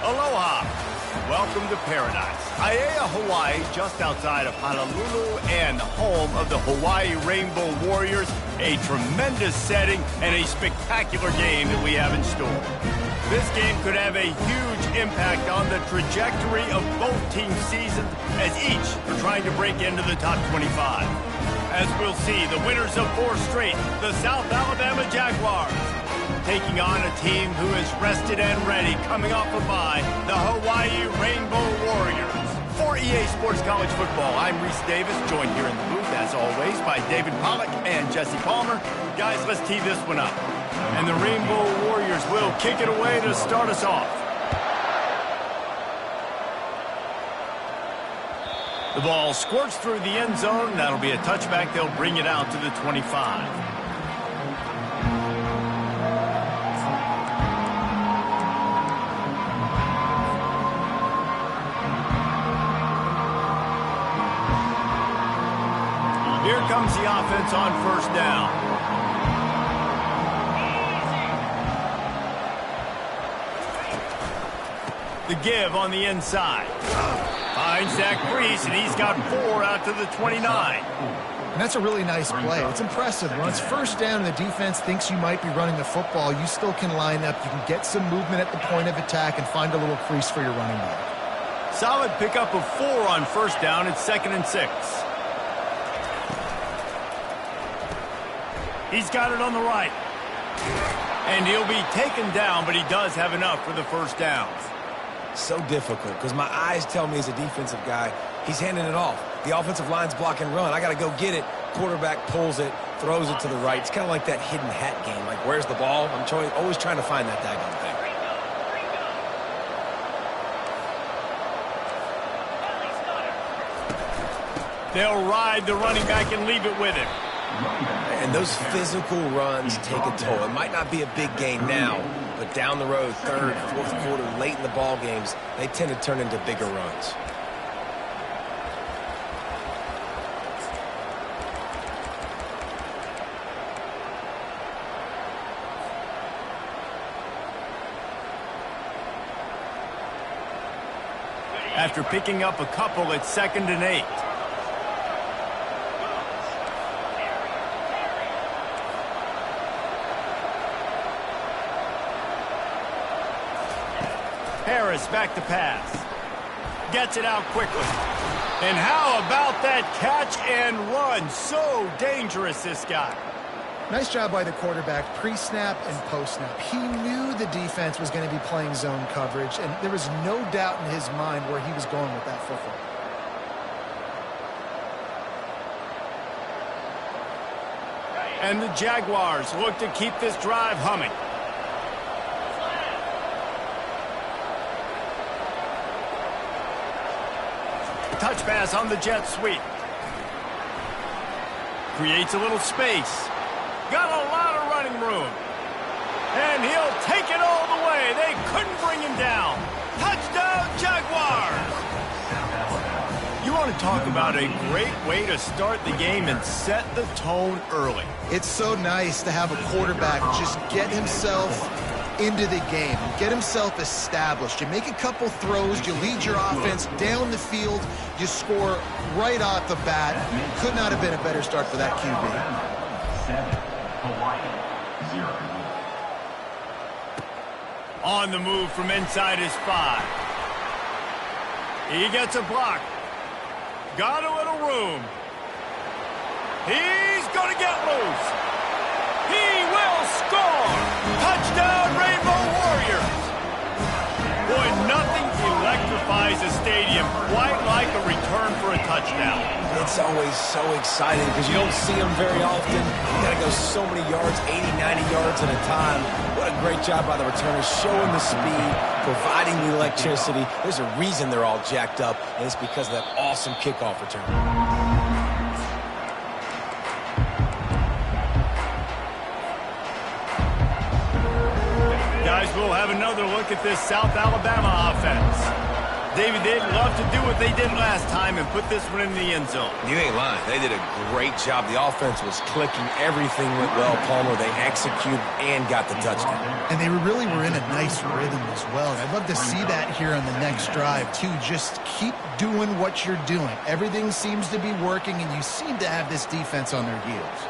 Aloha. Welcome to paradise. Aiea, Hawaii, just outside of Honolulu and the home of the Hawaii Rainbow Warriors. A tremendous setting and a spectacular game that we have in store. This game could have a huge impact on the trajectory of both teams' seasons as each are trying to break into the top 25. As we'll see, the winners of 4 straight, the South Alabama Jaguars, taking on a team who is rested and ready, coming off a bye, the Hawaii Rainbow Warriors. For EA Sports College Football, I'm Reese Davis, joined here in the booth, as always, by David Pollack and Jesse Palmer. Guys, let's tee this one up. And the Rainbow Warriors will kick it away to start us off. The ball squirts through the end zone. That'll be a touchback. They'll bring it out to the 25. Here comes the offense on first down. The give on the inside. Finds Zach Priest, and he's got 4 out to the 29. And that's a really nice play. It's impressive. When it's first down and the defense thinks you might be running the football, you still can line up. You can get some movement at the point of attack and find a little crease for your running back. Solid pickup of 4 on first down. It's 2nd and 6. He's got it on the right. And he'll be taken down, but he does have enough for the first down. So difficult because my eyes tell me as a defensive guy, he's handing it off. The offensive line's block and run. I got to go get it. Quarterback pulls it, throws it to the right. It's kind of like that hidden hat game. Like, where's the ball? I'm always trying to find that daggone thing. They'll ride the running back and leave it with him. And those physical runs take a toll. It might not be a big gain now, but down the road, 3rd, 4th quarter, late in the ball games, they tend to turn into bigger runs. After picking up a couple, it's 2nd and 8. Harris back to pass. Gets it out quickly. And how about that catch and run? So dangerous, this guy. Nice job by the quarterback, pre-snap and post-snap. He knew the defense was going to be playing zone coverage, and there was no doubt in his mind where he was going with that football. And the Jaguars look to keep this drive humming. Touch pass on the jet sweep. Creates a little space. Got a lot of running room. And he'll take it all the way. They couldn't bring him down. Touchdown, Jaguars! You want to talk about a great way to start the game and set the tone early. It's so nice to have a quarterback just get himself into the game, get himself established. You make a couple throws, you lead your offense down the field, you score right off the bat. Could not have been a better start for that QB. 7, Hawaii, 0. On the move from inside his 5. He gets a block. Got a little room. He's going to get loose. He will score. Touchdown, Rainbow Warriors. Boy, nothing electrifies a stadium quite like a return for a touchdown. It's always so exciting because you don't see them very often. You got to go so many yards, 80, 90 yards at a time. What a great job by the returners, showing the speed, providing the electricity. There's a reason they're all jacked up, and it's because of that awesome kickoff return. Guys, we'll have another look at this South Alabama offense. David, they'd love to do what they did last time and put this one in the end zone. You ain't lying. They did a great job. The offense was clicking. Everything went well, Palmer. They executed and got the touchdown. And they really were in a nice rhythm as well. And I'd love to see that here on the next drive, too. Just keep doing what you're doing. Everything seems to be working, and you seem to have this defense on their heels.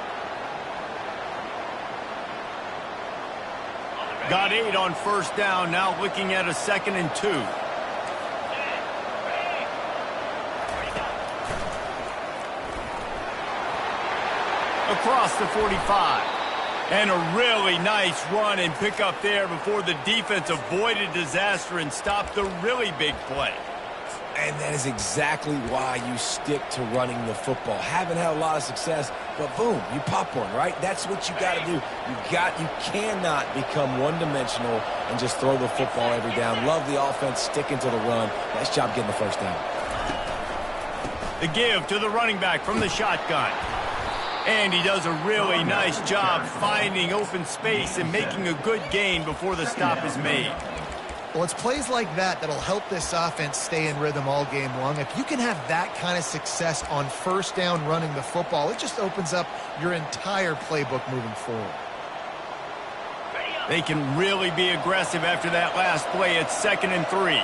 Got 8 on first down, now looking at a 2nd and 2. Across the 45. And a really nice run and pick up there before the defense avoided disaster and stopped the really big play. And that is exactly why you stick to running the football. Haven't had a lot of success, but boom, you pop one, right? That's what you got to do. You cannot become one-dimensional and just throw the football every down. Love the offense, sticking to the run. Nice job getting the first down. The give to the running back from the shotgun. And he does a really nice job finding open space and making a good gain before the stop is made. Well, it's plays like that that'll help this offense stay in rhythm all game long. If you can have that kind of success on first down running the football, it just opens up your entire playbook moving forward. They can really be aggressive after that last play. It's 2nd and 3.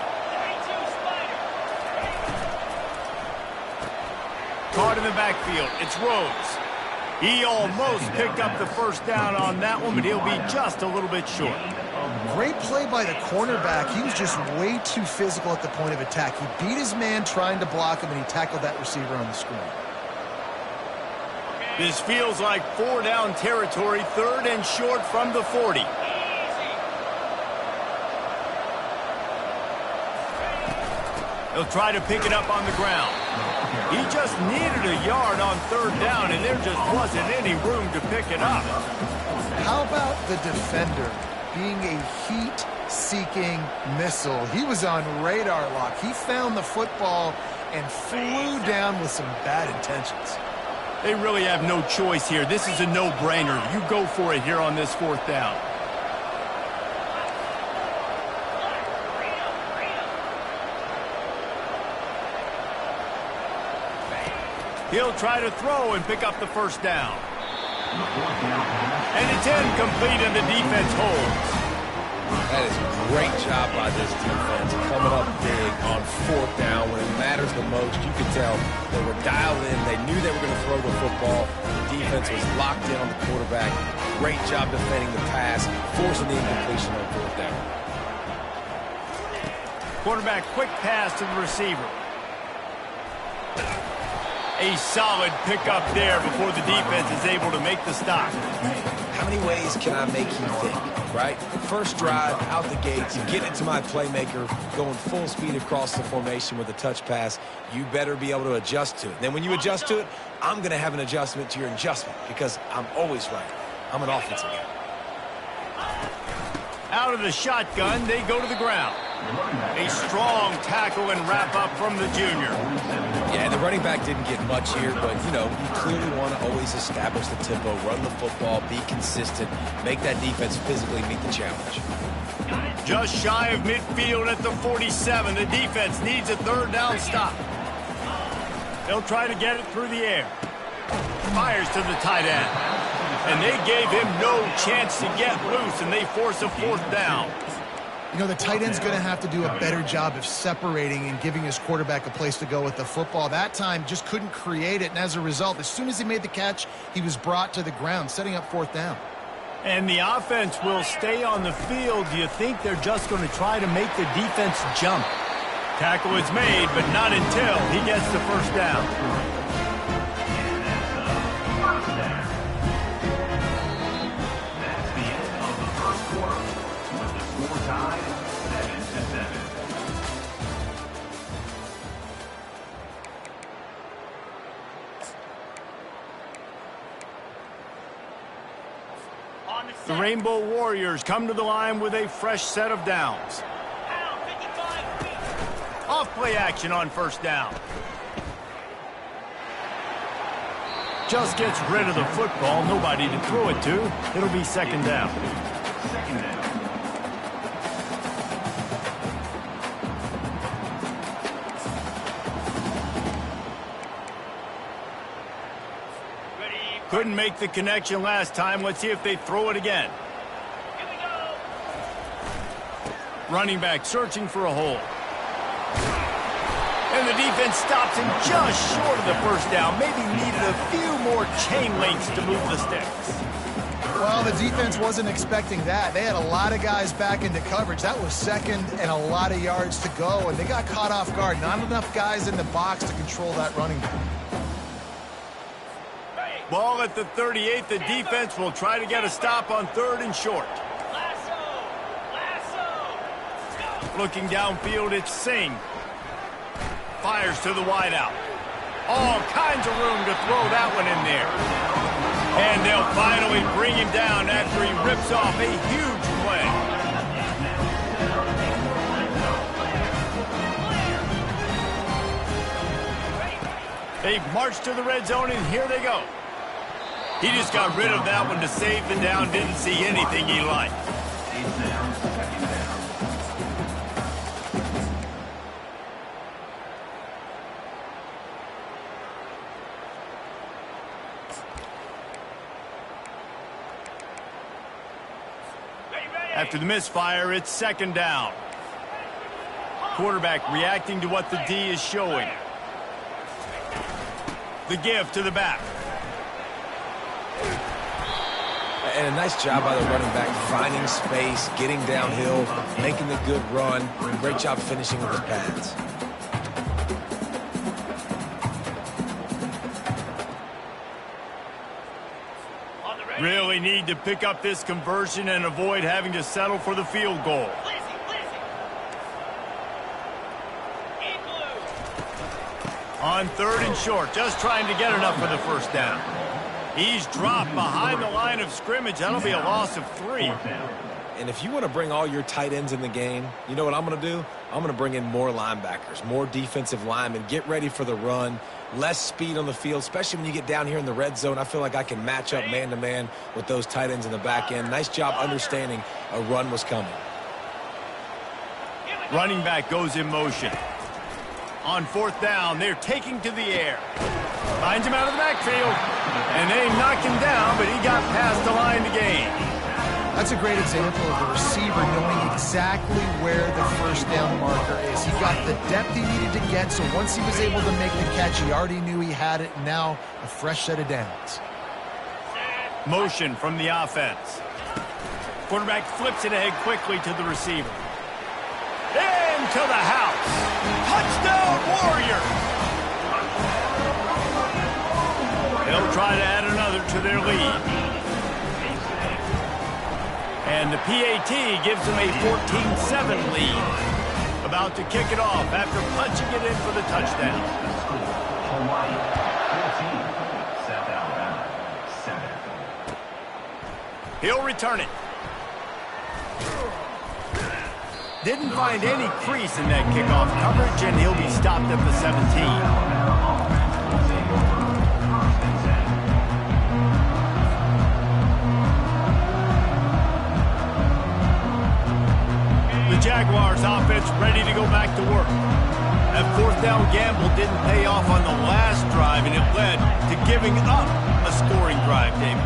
Caught in the backfield. It's Rhodes. He almost picked up the first down on that one, but he'll be just a little bit short. Great play by the cornerback. He was just way too physical at the point of attack. He beat his man trying to block him, and he tackled that receiver on the screen. This feels like 4-down territory, 3rd and short from the 40. He'll try to pick it up on the ground. He just needed a yard on 3rd down, and there just wasn't any room to pick it up. How about the defender being a heat-seeking missile? He was on radar lock. He found the football and flew down with some bad intentions. They really have no choice here. This is a no-brainer. You go for it here on this 4th down. He'll try to throw and pick up the first down. And it's incomplete, and the defense holds. That is a great job by this defense, coming up big on 4th down when it matters the most. You could tell they were dialed in. They knew they were going to throw the football. The defense was locked in on the quarterback. Great job defending the pass, forcing the incompletion on 4th down. Quarterback quick pass to the receiver. A solid pickup there before the defense is able to make the stop. How many ways can I make you think, right? First drive, out the gates, get it to my playmaker, going full speed across the formation with a touch pass. You better be able to adjust to it. Then when you adjust to it, I'm going to have an adjustment to your adjustment because I'm always right. I'm an offensive guy. Out of the shotgun, they go to the ground. A strong tackle and wrap-up from the junior. Yeah, the running back didn't get much here, but, you know, you clearly want to always establish the tempo, run the football, be consistent, make that defense physically meet the challenge. Just shy of midfield at the 47. The defense needs a 3rd down stop. They'll try to get it through the air. Fires to the tight end. And they gave him no chance to get loose, and they force a 4th down. You know, the tight end's going to have to do a better job of separating and giving his quarterback a place to go with the football. That time just couldn't create it, and as a result, as soon as he made the catch, he was brought to the ground, setting up 4th down. And the offense will stay on the field. Do you think they're just going to try to make the defense jump? Tackle is made, but not until he gets the first down. The Rainbow Warriors come to the line with a fresh set of downs. Off play action on first down. Just gets rid of the football. Nobody to throw it to. It'll be 2nd down. Couldn't make the connection last time. Let's see if they throw it again. Running back searching for a hole. And the defense stops him just short of the first down. Maybe needed a few more chain links to move the sticks. Well, the defense wasn't expecting that. They had a lot of guys back into coverage. That was second and a lot of yards to go, and they got caught off guard. Not enough guys in the box to control that running back. Ball at the 38. The defense will try to get a stop on 3rd and short. Looking downfield, it's Singh. Fires to the wideout. All kinds of room to throw that one in there. And they'll finally bring him down after he rips off a huge play. They've marched to the red zone, and here they go. He just got rid of that one to save the down. Didn't see anything he liked. After the misfire, it's 2nd down. Quarterback reacting to what the D is showing. The give to the back. And a nice job by the running back, finding space, getting downhill, making the good run. Great job finishing with his pads. Really need to pick up this conversion and avoid having to settle for the field goal. On 3rd and short, just trying to get enough for the first down. He's dropped behind the line of scrimmage. That'll be a loss of 3. And if you want to bring all your tight ends in the game, you know what I'm going to do? I'm going to bring in more linebackers, more defensive linemen, get ready for the run, less speed on the field, especially when you get down here in the red zone. I feel like I can match up man-to-man with those tight ends in the back end. Nice job understanding a run was coming. Running back goes in motion. On 4th down, they're taking to the air. Finds him out of the backfield. And they knocked him down, but he got past the line to gain. That's a great example of the receiver knowing exactly where the first down marker is. He got the depth he needed to get, so once he was able to make the catch, he already knew he had it. Now, a fresh set of downs. Motion from the offense. Quarterback flips it ahead quickly to the receiver. Into the house. Touchdown, Warriors! They'll try to add another to their lead. And the PAT gives them a 14-7 lead. About to kick it off after punching it in for the touchdown. Hawaii 14, South Alabama 7. He'll return it. Didn't find any crease in that kickoff coverage, and he'll be stopped at the 17. The Jaguars offense ready to go back to work. That 4th down gamble didn't pay off on the last drive, and it led to giving up a scoring drive, David.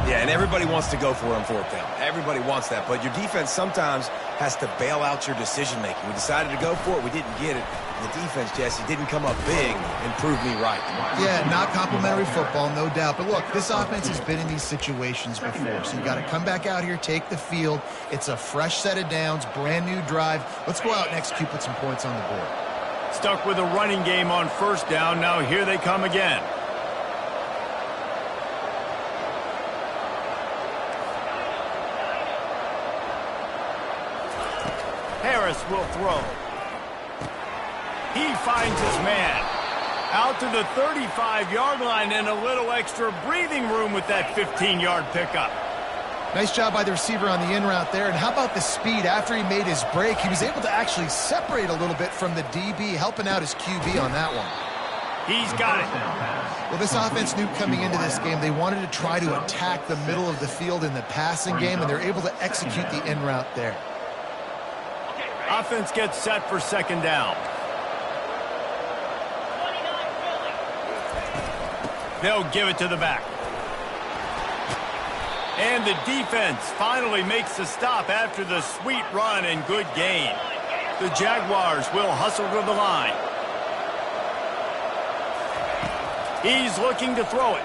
Yeah, and everybody wants to go for it on 4th down. Everybody wants that, but your defense sometimes has to bail out your decision-making. We decided to go for it. We didn't get it. And the defense, Jesse, didn't come up big and prove me right. Yeah, not complimentary football, no doubt. But look, this offense has been in these situations before, so you got to come back out here, take the field. It's a fresh set of downs, brand new drive. Let's go out and execute, put some points on the board. Stuck with a running game on 1st down. Now here they come again. Harris will throw. He finds his man. Out to the 35-yard line and a little extra breathing room with that 15-yard pickup. Nice job by the receiver on the in route there. And how about the speed after he made his break? He was able to actually separate a little bit from the DB, helping out his QB on that one. He's got it. Well, this offense knew coming into this game they wanted to try to attack the middle of the field in the passing game, and they're able to execute the in route there. Offense gets set for 2nd down. They'll give it to the back. And the defense finally makes the stop after the sweet run and good gain. The Jaguars will hustle to the line. He's looking to throw it.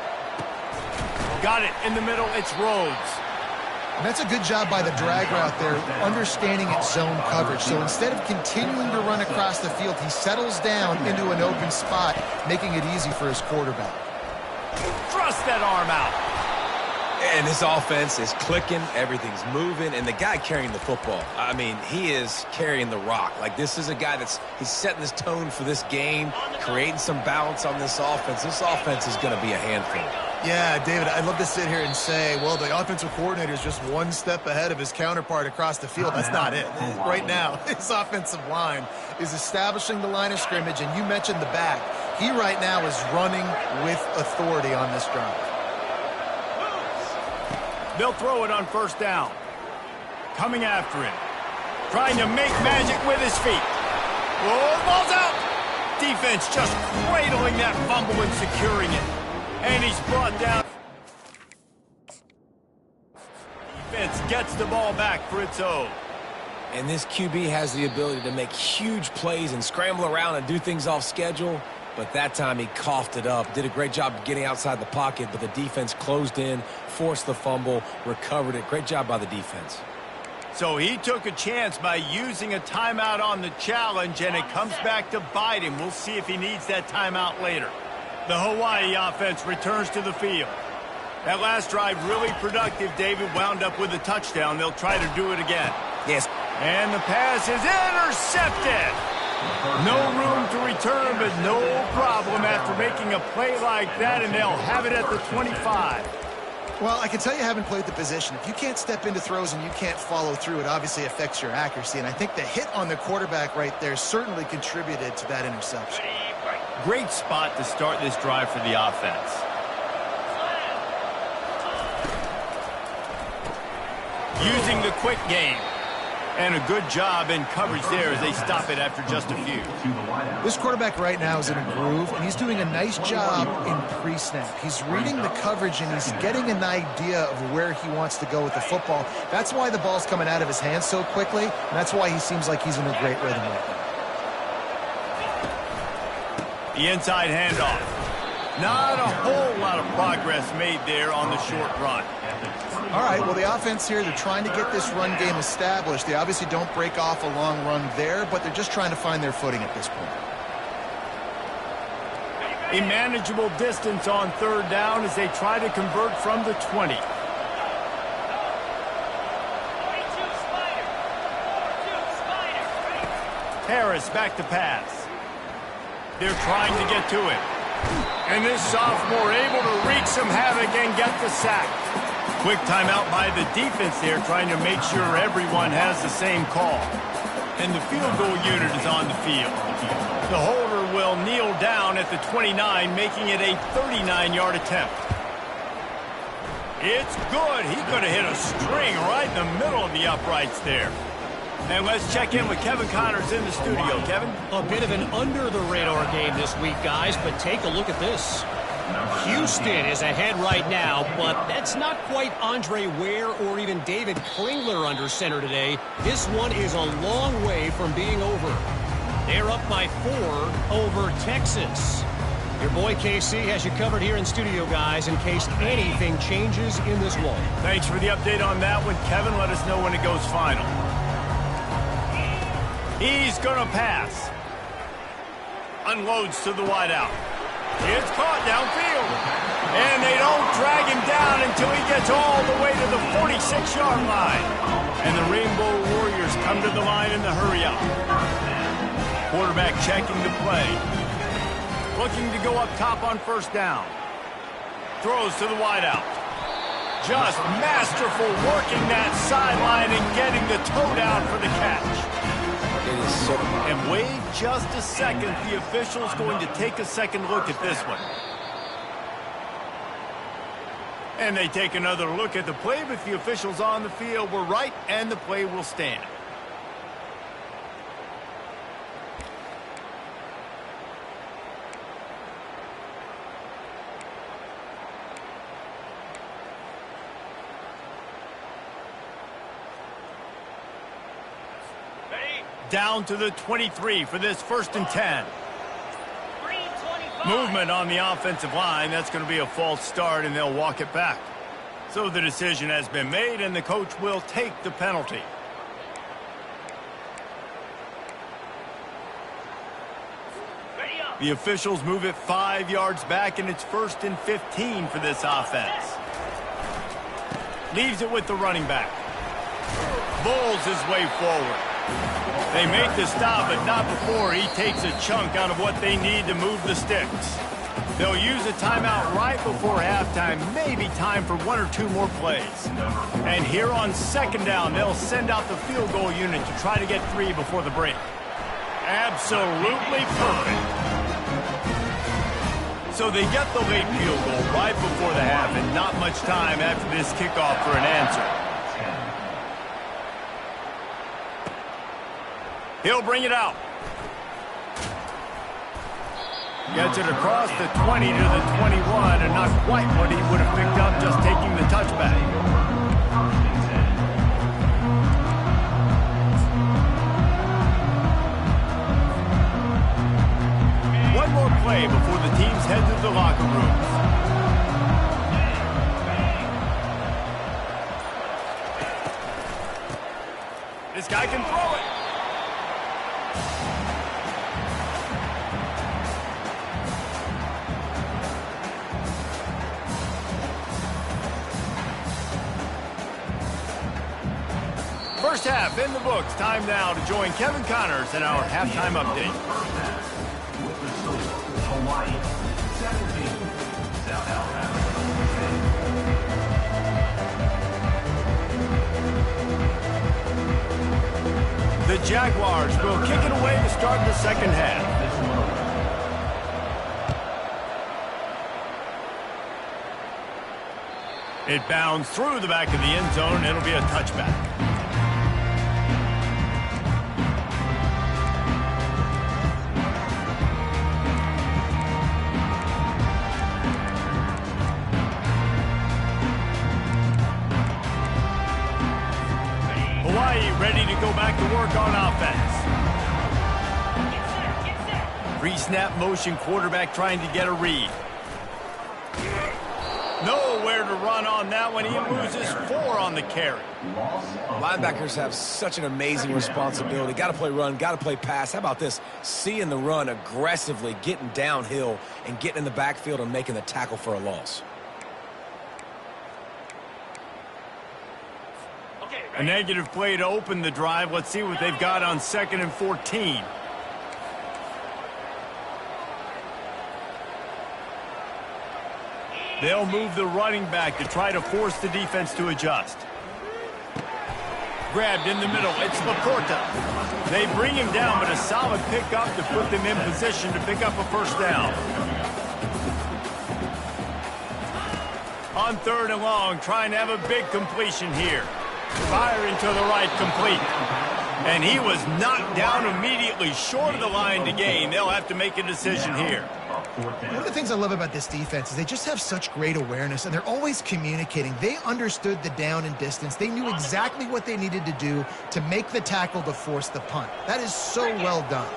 Got it in the middle. It's Rhodes. And that's a good job by the drag route there, understanding its zone coverage. So instead of continuing to run across the field, he settles down into an open spot, making it easy for his quarterback. Thrust that arm out. And this offense is clicking, everything's moving, and the guy carrying the football, I mean, he is carrying the rock. Like, this is a guy he's setting this tone for this game, creating some balance on this offense. This offense is going to be a handful. Yeah, David, I'd love to sit here and say, well, the offensive coordinator is just one step ahead of his counterpart across the field. That's not it. Right now, his offensive line is establishing the line of scrimmage, and you mentioned the back. He right now is running with authority on this drive. They'll throw it on first down. Coming after him. Trying to make magic with his feet. Oh, the ball's out. Defense just cradling that fumble and securing it. And he's brought down. Defense gets the ball back for its own. And this QB has the ability to make huge plays and scramble around and do things off schedule. But that time he coughed it up. Did a great job of getting outside the pocket, but the defense closed in, forced the fumble, recovered it. Great job by the defense. So he took a chance by using a timeout on the challenge, and it comes back to bite him. We'll see if he needs that timeout later. The Hawaii offense returns to the field. That last drive really productive. David wound up with a touchdown. They'll try to do it again. Yes. And the pass is intercepted. No room to return, but no problem after making a play like that, and they'll have it at the 25. Well, I can tell you haven't played the position. If you can't step into throws and you can't follow through, it obviously affects your accuracy. And I think the hit on the quarterback right there certainly contributed to that interception. Great spot to start this drive for the offense. Using the quick game. And a good job in coverage there as they stop it after just a few. This quarterback right now is in a groove, and he's doing a nice job in pre-snap. He's reading the coverage, and he's getting an idea of where he wants to go with the football. That's why the ball's coming out of his hands so quickly, and that's why he seems like he's in a great rhythm right now. The inside handoff. Not a whole lot of progress made there on the short run. All right, well, the offense here, they're trying to get this run game established. They obviously don't break off a long run there, but they're just trying to find their footing at this point. A manageable distance on third down as they try to convert from the 20. Harris back to pass. They're trying to get to it. And this sophomore able to wreak some havoc and get the sack. Quick timeout by the defense there, trying to make sure everyone has the same call. And the field goal unit is on the field. The holder will kneel down at the 29, making it a 39-yard attempt. It's good. He could have hit a string right in the middle of the uprights there. And let's check in with Kevin Connors in the studio. Kevin? A bit of an under-the-radar game this week, guys, but take a look at this. Houston is ahead right now, but that's not quite Andre Ware or even David Klingler under center today. This one is a long way from being over. They're up by 4 over Texas. Your boy KC has you covered here in studio, guys, in case anything changes in this one. Thanks for the update on that one, Kevin. Let us know when it goes final. He's going to pass. Unloads to the wideout. It's caught downfield. And they don't drag him down until he gets all the way to the 46-yard line. And the Rainbow Warriors come to the line in the hurry-up. Quarterback checking the play. Looking to go up top on first down. Throws to the wideout. Just masterful working that sideline and getting the toe down for the catch. And wait just a second. The official's going to take a second look at this one. And they take another look at the play, but the officials on the field were right, and the play will stand. down to the 23 for this 1st and 10. Movement on the offensive line. That's going to be a false start, and they'll walk it back. So the decision has been made, and the coach will take the penalty. The officials move it 5 yards back, and it's 1st and 15 for this offense. Leaves it with the running back. Bowls his way forward. They make the stop, but not before he takes a chunk out of what they need to move the sticks. They'll use a timeout right before halftime, maybe time for 1 or 2 more plays. And here on 2nd down, they'll send out the field goal unit to try to get 3 before the break. Absolutely perfect. So they get the late field goal right before the half, and not much time after this kickoff for an answer. He'll bring it out. Gets it across the 20 to the 21, and not quite what he would have picked up just taking the touchback. One more play before the teams head to the locker rooms. This guy can throw it. First half in the books. Time now to join Kevin Connors in our halftime update. With the score, Hawaii 17, South Alabama 10. The Jaguars will kick it away to start the 2nd half. It bounds through the back of the end zone, and it'll be a touchback. Hawaii ready to go back to work on offense. Pre-snap motion, quarterback trying to get a read. Nowhere to run on that one. He loses 4 on the carry. Linebackers have such an amazing responsibility. Got to play run, got to play pass. How about this? Seeing the run aggressively, getting downhill, and getting in the backfield and making the tackle for a loss. A negative play to open the drive. Let's see what they've got on 2nd and 14. They'll move the running back to try to force the defense to adjust. Grabbed in the middle. It's Laporta. They bring him down, but a solid pickup to put them in position to pick up a 1st down. On 3rd and long, trying to have a big completion here. Firing to the right, complete. And he was knocked down immediately short of the line to gain. They'll have to make a decision here. One of the things I love about this defense is they just have such great awareness, and they're always communicating. They understood the down and distance. They knew exactly what they needed to do to make the tackle to force the punt. That is so well done.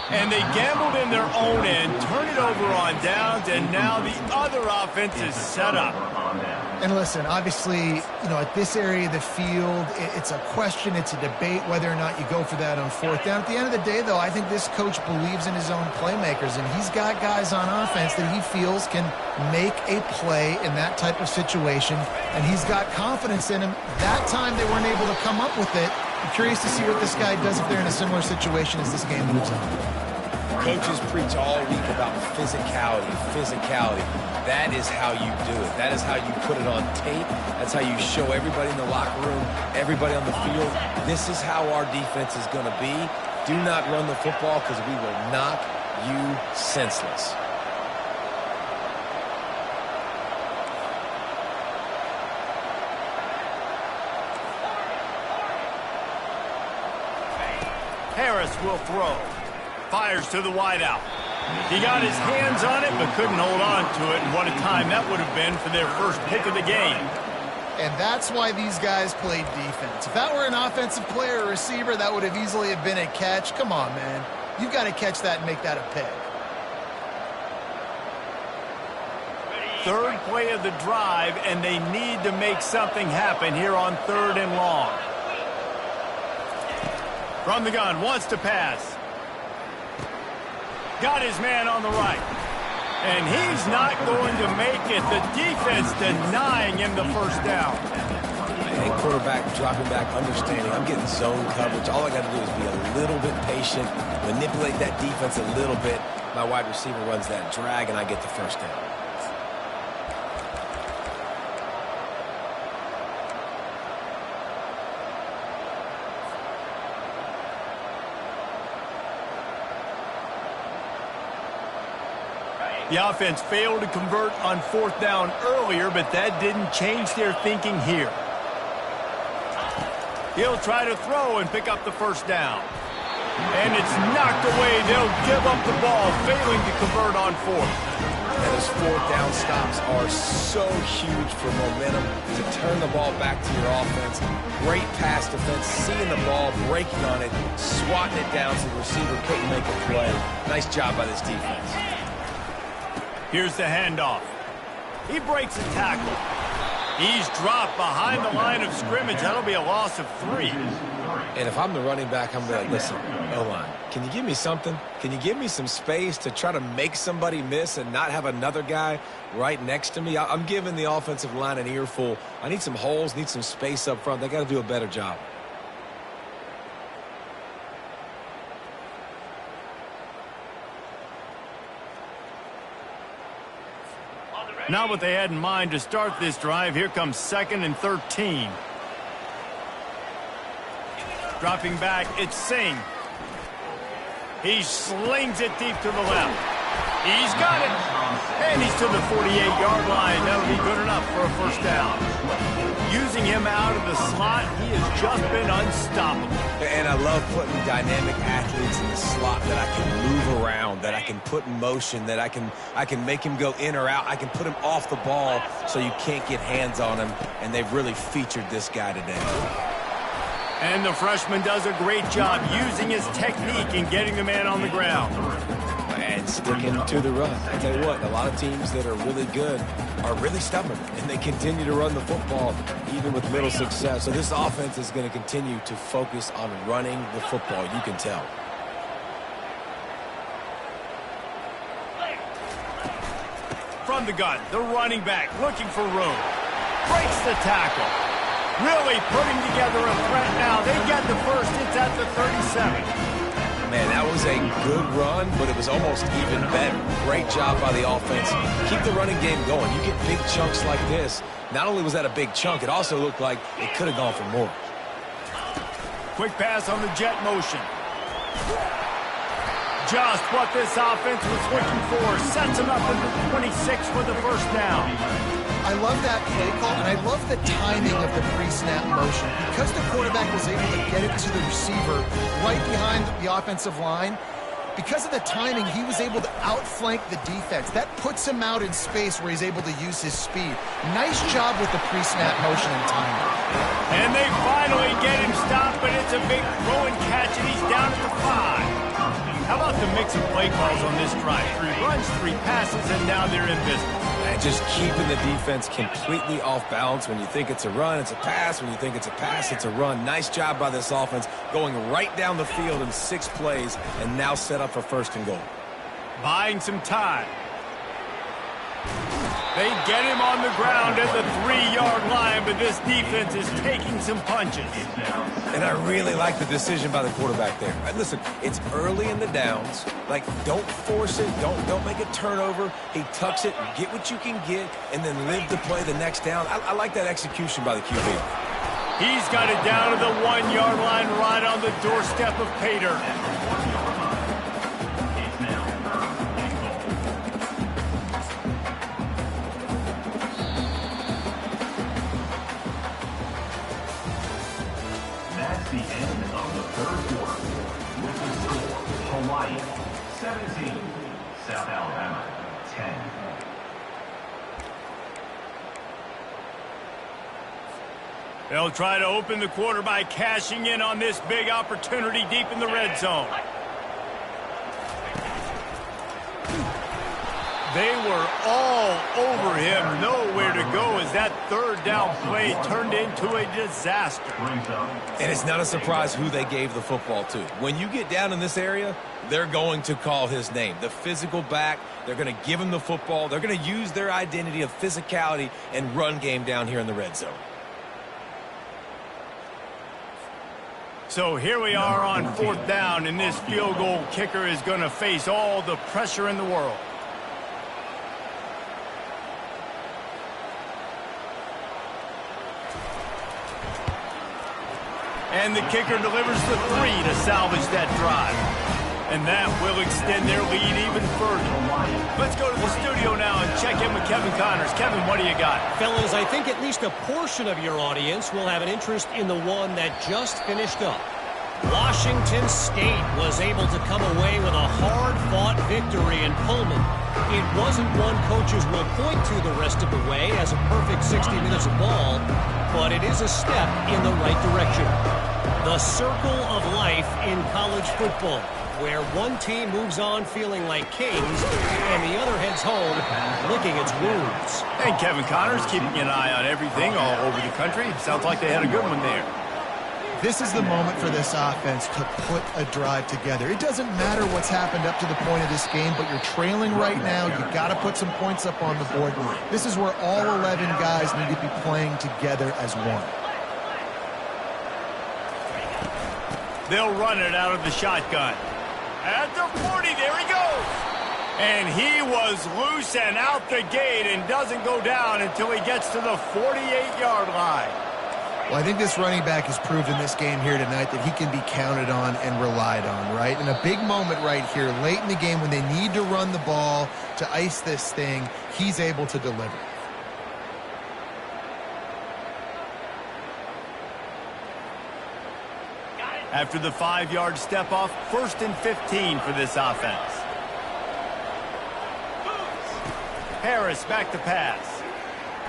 And they gambled in their own end, turn it over on downs, and now the other offense is set up. And listen, obviously, you know, at this area of the field, it's a question, it's a debate whether or not you go for that on 4th down. At the end of the day, though, I think this coach believes in his own playmakers, and he's got guys on offense that he feels can make a play in that type of situation, and he's got confidence in him. That time they weren't able to come up with it. I'm curious to see what this guy does if they're in a similar situation as this game moves on. Coaches preach all week about physicality, physicality. That is how you do it. That is how you put it on tape. That's how you show everybody in the locker room, everybody on the field. This is how our defense is going to be. Do not run the football because we will knock you senseless. Harris will throw. Fires to the wideout. He got his hands on it, but couldn't hold on to it, and what a time that would have been for their first pick of the game. And that's why these guys played defense. If that were an offensive player or receiver, that would have easily have been a catch. Come on, man. You've got to catch that and make that a pick. Third play of the drive, and they need to make something happen here on 3rd and long. From the gun, wants to pass. Got his man on the right. And he's not going to make it. The defense denying him the first down. And quarterback dropping back, understanding. I'm getting zone coverage. All I got to do is be a little bit patient, manipulate that defense a little bit. My wide receiver runs that drag, and I get the first down. The offense failed to convert on 4th down earlier, but that didn't change their thinking here. He'll try to throw and pick up the first down. And it's knocked away. They'll give up the ball, failing to convert on 4th. And those 4th down stops are so huge for momentum to turn the ball back to your offense. Great pass defense, seeing the ball, breaking on it, swatting it down so the receiver couldn't make a play. Nice job by this defense. Here's the handoff. He breaks a tackle. He's dropped behind the line of scrimmage. That'll be a loss of 3. And if I'm the running back, I'm going to listen, O-line, can you give me something? Can you give me some space to try to make somebody miss and not have another guy right next to me? I'm giving the offensive line an earful. I need some holes, need some space up front. They got to do a better job. Not what they had in mind to start this drive. Here comes 2nd and 13. Dropping back, it's Singh. He slings it deep to the left. He's got it. And he's to the 48-yard line. That'll be good enough for a first down. Using him out of the slot, he has just been unstoppable. And I love putting dynamic athletes in the slot that I can move around, that I can put in motion, that I can make him go in or out. I can put him off the ball so you can't get hands on him, and they've really featured this guy today. And the freshman does a great job using his technique and getting the man on the ground. And sticking to the run. I tell you what, a lot of teams that are really good are really stubborn, and they continue to run the football even with little success. So this offense is going to continue to focus on running the football. You can tell. From the gun, the running back looking for room. Breaks the tackle. Really putting together a threat now. They get the first. It's at the 37. Man, that was a good run, but it was almost even better. Great job by the offense. Keep the running game going. You get big chunks like this. Not only was that a big chunk, it also looked like it could have gone for more. Quick pass on the jet motion. Just what this offense was looking for. Sets him up at the 26 for the first down. I love that play call, and I love the timing of the pre-snap motion. Because the quarterback was able to get it to the receiver right behind the offensive line, because of the timing, he was able to outflank the defense. That puts him out in space where he's able to use his speed. Nice job with the pre-snap motion and timing. And they finally get him stopped, but it's a big throw and catch, and he's down at the 5. How about the mix of play calls on this drive? 3 runs, 3 passes, and now they're in business. And just keeping the defense completely off balance. When you think it's a run, it's a pass. When you think it's a pass, it's a run. Nice job by this offense, going right down the field in 6 plays, and now set up for 1st and goal. Buying some time. They get him on the ground at the 3-yard line, but this defense is taking some punches. And I really like the decision by the quarterback there. Listen, it's early in the downs. Like, don't force it. Don't make a turnover. He tucks it, get what you can get, and then live to play the next down. I like that execution by the QB. He's got it down to the 1-yard line right on the doorstep of Pater. That's the end of the 3rd quarter. With the score, Hawaii 17, South Alabama, 10. They'll try to open the quarter by cashing in on this big opportunity deep in the red zone. They were all over him, nowhere to go as that third down play turned into a disaster. And it's not a surprise who they gave the football to. When you get down in this area, they're going to call his name. The physical back, they're going to give him the football. They're going to use their identity of physicality and run game down here in the red zone. So here we are on fourth down, and this field goal kicker is going to face all the pressure in the world. And the kicker delivers the 3 to salvage that drive. And that will extend their lead even further. Let's go to the studio now and check in with Kevin Connors. Kevin, what do you got? Fellas, I think at least a portion of your audience will have an interest in the one that just finished up. Washington State was able to come away with a hard-fought victory in Pullman. It wasn't one coaches will point to the rest of the way as a perfect 60 minutes of ball, but it is a step in the right direction. The circle of life in college football, where one team moves on feeling like kings and the other heads home licking its wounds. And Kevin Connors keeping an eye on everything all over the country. Sounds like they had a good one there. This is the moment for this offense to put a drive together. It doesn't matter what's happened up to the point of this game, but you're trailing right now. You've got to put some points up on the board. This is where all 11 guys need to be playing together as one. They'll run it out of the shotgun. At the 40, there he goes. And he was loose and out the gate and doesn't go down until he gets to the 48-yard line. Well, I think this running back has proved in this game here tonight that he can be counted on and relied on, right? In a big moment right here, late in the game when they need to run the ball to ice this thing, he's able to deliver. After the 5-yard step off, 1st and 15 for this offense. Harris back to pass.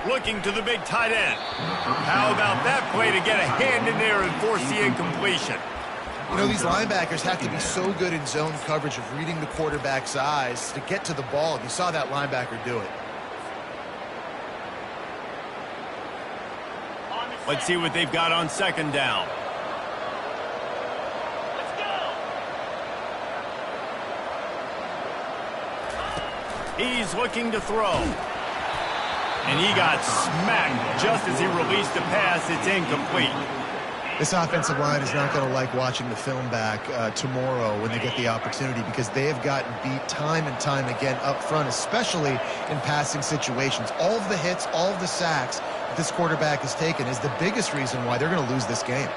Looking to the big tight end. How about that play to get a hand in there and force the incompletion? You know, these linebackers have to be so good in zone coverage of reading the quarterback's eyes to get to the ball. You saw that linebacker do it. Let's see what they've got on 2nd down. He's looking to throw. And he got smacked just as he released the pass. It's incomplete. This offensive line is not going to like watching the film back tomorrow when they get the opportunity, because they have gotten beat time and time again up front, especially in passing situations. All of the hits, all of the sacks that this quarterback has taken is the biggest reason why they're going to lose this game.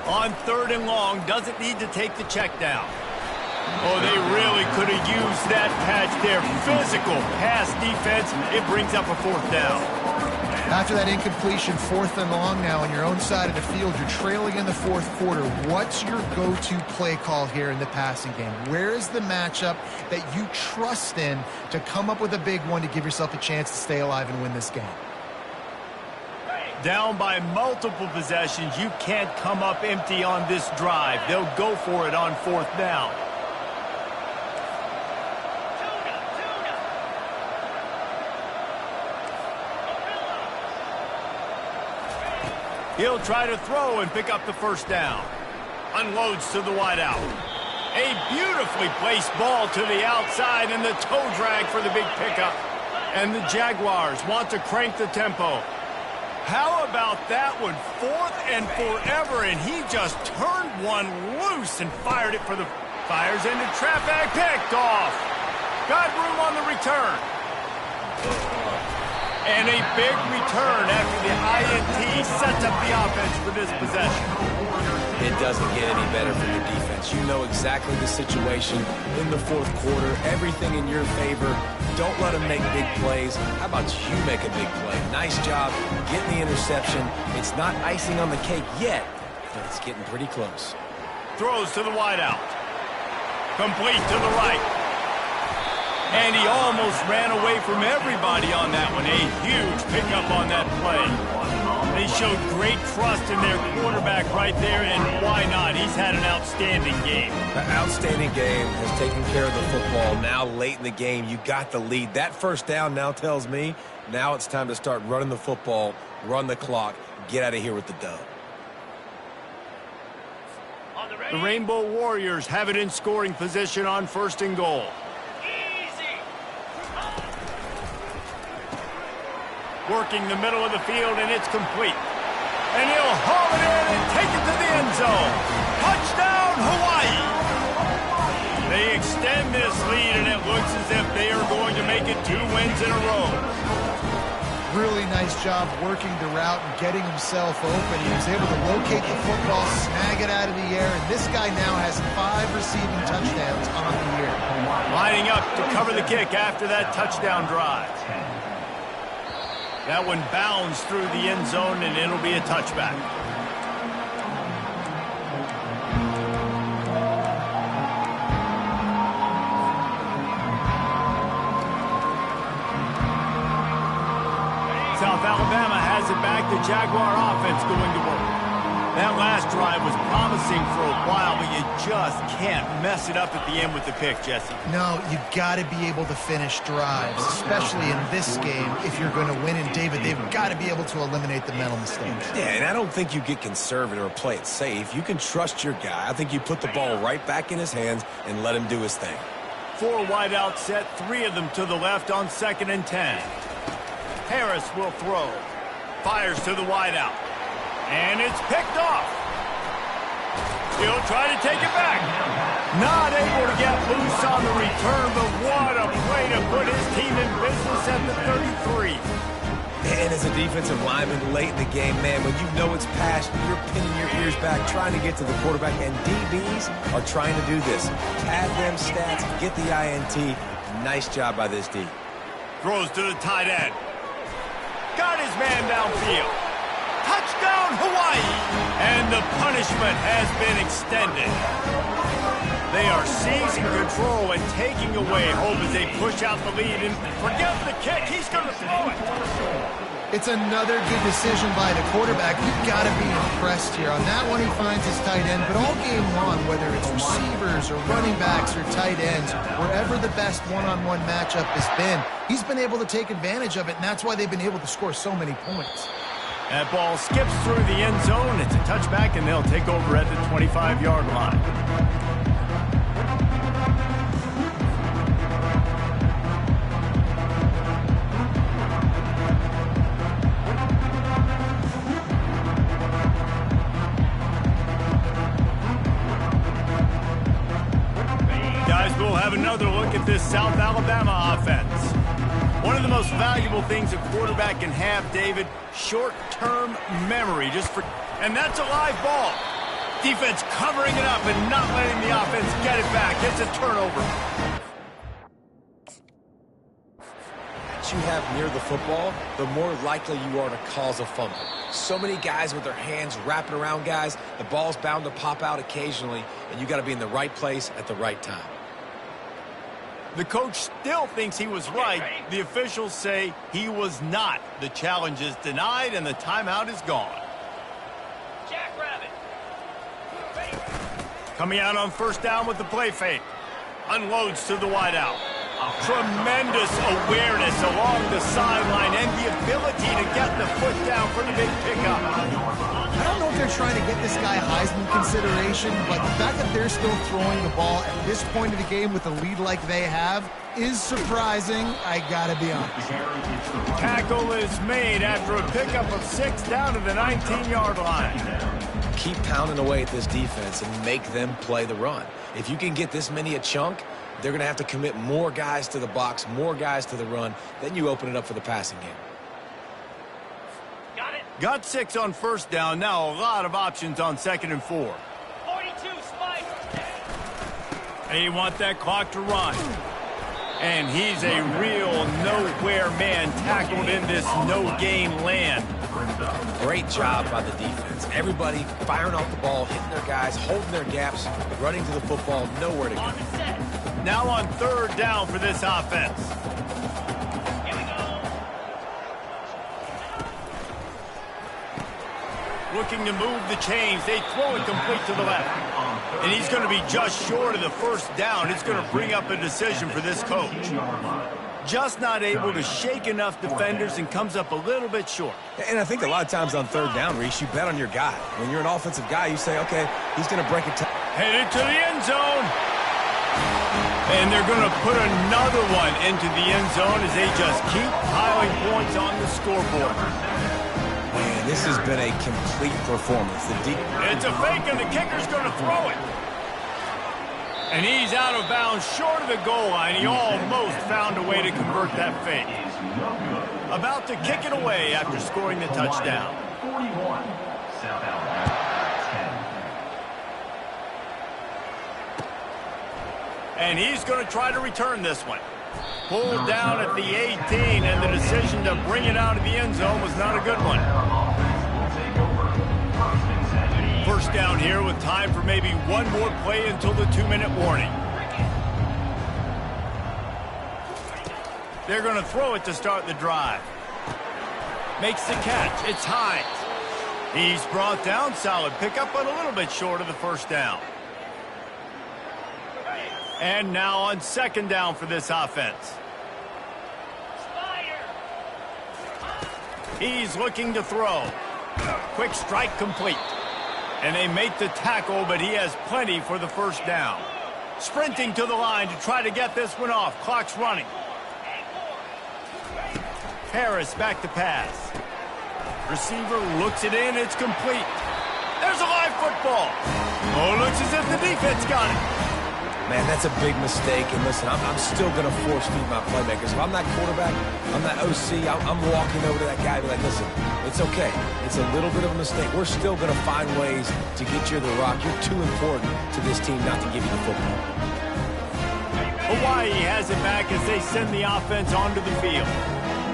On 3rd and long, doesn't need to take the check down. Oh, they really could have used that patch there. Physical pass defense. It brings up a 4th down. After that incompletion, 4th and long now on your own side of the field, you're trailing in the 4th quarter. What's your go-to play call here in the passing game? Where is the matchup that you trust in to come up with a big one to give yourself a chance to stay alive and win this game? Down by multiple possessions, you can't come up empty on this drive. They'll go for it on 4th down. He'll try to throw and pick up the 1st down. Unloads to the wideout. A beautifully placed ball to the outside and the toe drag for the big pickup. And the Jaguars want to crank the tempo. How about that one? 4th and forever, and he just turned one loose and fired it for the fires into traffic. Picked off. Got room on the return. And a big return after the INT sets up the offense for this possession. It doesn't get any better for your defense. You know exactly the situation in the 4th quarter. Everything in your favor. Don't let them make big plays. How about you make a big play? Nice job getting the interception. It's not icing on the cake yet, It's getting pretty close. Throws to the wideout. Complete to the right. And he almost ran away from everybody on that one. A huge pickup on that play. They showed great trust in their quarterback right there, and why not? He's had an outstanding game. An outstanding game, has taken care of the football. Now late in the game, you got the lead. That first down now tells me now it's time to start running the football, run the clock, get out of here with the dub. The Rainbow Warriors have it in scoring position on 1st and goal. Working the middle of the field, and it's complete. And he'll haul it in and take it to the end zone. Touchdown, Hawaii! They extend this lead, and it looks as if they are going to make it 2 wins in a row. Really nice job working the route and getting himself open. He was able to locate the football, snag it out of the air, and this guy now has 5 receiving touchdowns on the year. Lining up to cover the kick after that touchdown drive. That one bounds through the end zone, and it'll be a touchback. South Alabama has it back. The Jaguar offense going to work. That last drive was promising for a while, but you just can't mess it up at the end with the pick, Jesse. No, you got to be able to finish drives, especially in this game. If you're going to win, and David, they've got to be able to eliminate the mental mistakes. Yeah, and I don't think you get conservative or play it safe. You can trust your guy. I think you put the ball right back in his hands and let him do his thing. 4 wideouts set, 3 of them to the left on 2nd and 10. Harris will throw. Fires to the wideout. And it's picked off. He'll try to take it back. Not able to get loose on the return, but what a play to put his team in business at the 33. And as a defensive lineman late in the game, man, when you know it's past, you're pinning your ears back, trying to get to the quarterback, and DBs are trying to do this. Add them stats, get the INT. Nice job by this D. Throws to the tight end. Got his man downfield. Touchdown, Hawaii! And the punishment has been extended. They are seizing control and taking away hope as they push out the lead. And forget the kick. He's going to throw it. It's another good decision by the quarterback. You've got to be impressed here. On that one, he finds his tight end. But all game long, whether it's receivers or running backs or tight ends, wherever the best one-on-one matchup has been, he's been able to take advantage of it, and that's why they've been able to score so many points. That ball skips through the end zone. It's a touchback, and they'll take over at the 25-yard line. Guys, we'll have another look at this South Alabama offense. One of the most valuable things a quarterback can have, David, short-term memory. And that's a live ball. Defense covering it up and not letting the offense get it back. It's a turnover. What you have near the football, the more likely you are to cause a fumble. So many guys with their hands wrapping around guys, the ball's bound to pop out occasionally, and you got to be in the right place at the right time. The coach still thinks he was right. The officials say he was not. The challenge is denied, and the timeout is gone. Jackrabbit. Coming out on 1st down with the play fake. Unloads to the wideout. Tremendous awareness along the sideline and the ability to get the foot down for the big pickup. I don't know if they're trying to get this guy Heisman consideration, but the fact that they're still throwing the ball at this point of the game with a lead like they have is surprising, I gotta be honest. Tackle is made after a pickup of 6 down to the 19-yard line. Keep pounding away at this defense and make them play the run. If you can get this many a chunk, they're going to have to commit more guys to the box, more guys to the run. Then you open it up for the passing game. Got 6 on 1st down. Now a lot of options on 2nd and 4. 42, Spike. They want that clock to run. And he's a real nowhere man tackled in this no-gain land. Great job by the defense. Everybody firing off the ball, hitting their guys, holding their gaps, running to the football, nowhere to go. Now on third down for this offense. Looking to move the chains. They throw it complete to the left. And he's going to be just short of the first down. It's going to bring up a decision for this coach. Just not able to shake enough defenders and comes up a little bit short. And I think a lot of times on third down, Reese, you bet on your guy. When you're an offensive guy, you say, okay, he's going to break it. Headed to the end zone. And they're going to put another one into the end zone as they just keep piling points on the scoreboard. Man, this has been a complete performance. It's a fake, and the kicker's going to throw it. And he's out of bounds short of the goal line. He almost found a way to convert that fake. About to kick it away after scoring the touchdown. 41, South Alabama, 10. And he's going to try to return this one. Pulled down at the 18, and the decision to bring it out of the end zone was not a good one. First down here with time for maybe one more play until the 2-minute warning. They're going to throw it to start the drive. Makes the catch. It's Hines. He's brought down. Solid pickup, but a little bit short of the first down. And now on second down for this offense. He's looking to throw. Quick strike complete. And they make the tackle, but he has plenty for the first down. Sprinting to the line to try to get this one off. Clock's running. Harris back to pass. Receiver looks it in. It's complete. There's a live football. Oh, looks as if the defense got it. Man, that's a big mistake. And listen, I'm still going to force feed my playmakers. If I'm that quarterback, I'm that OC, I'm walking over to that guy and be like, listen, it's okay. It's a little bit of a mistake. We're still going to find ways to get you the rock. You're too important to this team not to give you the football. Hawaii has it back as they send the offense onto the field.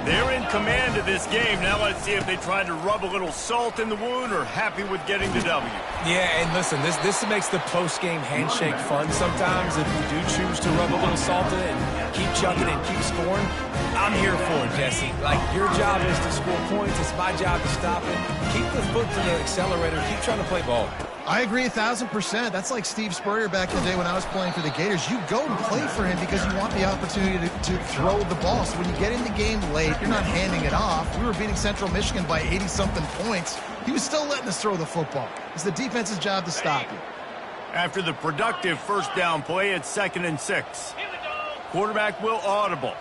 They're in command of this game. Now let's see if they try to rub a little salt in the wound or happy with getting the W. Yeah, and listen, this makes the post-game handshake fun sometimes. If you do choose to rub a little salt in it and keep chugging and keep scoring, I'm here for it, Jesse. Like, your job is to score points. It's my job to stop it. Keep the foot to the accelerator. Keep trying to play ball. I agree 1,000%. That's like Steve Spurrier back in the day when I was playing for the Gators. You go and play for him because you want the opportunity to throw the ball. So when you get in the game late, you're not handing it off. We were beating Central Michigan by 80-something points. He was still letting us throw the football. It's the defense's job to stop you. After the productive first down play, it's 2nd and 6. Quarterback will audible.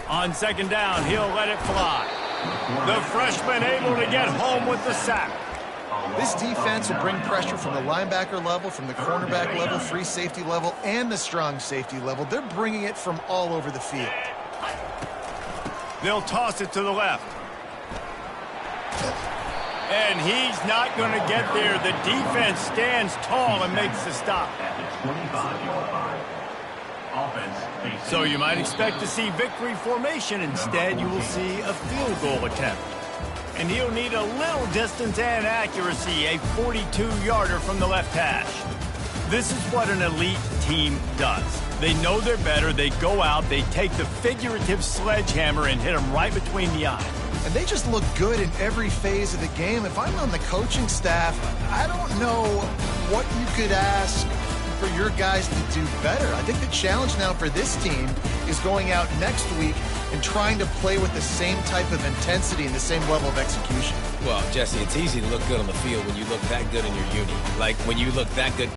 On second down, he'll let it fly. The freshman able to get home with the sack. This defense will bring pressure from the linebacker level, from the cornerback level, free safety level, and the strong safety level. They're bringing it from all over the field. They'll toss it to the left. And he's not going to get there. The defense stands tall and makes the stop. So you might expect to see victory formation. Instead, you will see a field goal attempt. And he'll need a little distance and accuracy, a 42-yarder from the left hash. This is what an elite team does. They know they're better. They go out, they take the figurative sledgehammer and hit them right between the eyes. And they just look good in every phase of the game. If I'm on the coaching staff, I don't know what you could ask for your guys to do better. I think the challenge now for this team is going out next week and trying to play with the same type of intensity and the same level of execution. Well, Jesse, it's easy to look good on the field when you look that good in your uni. Like, when you look that good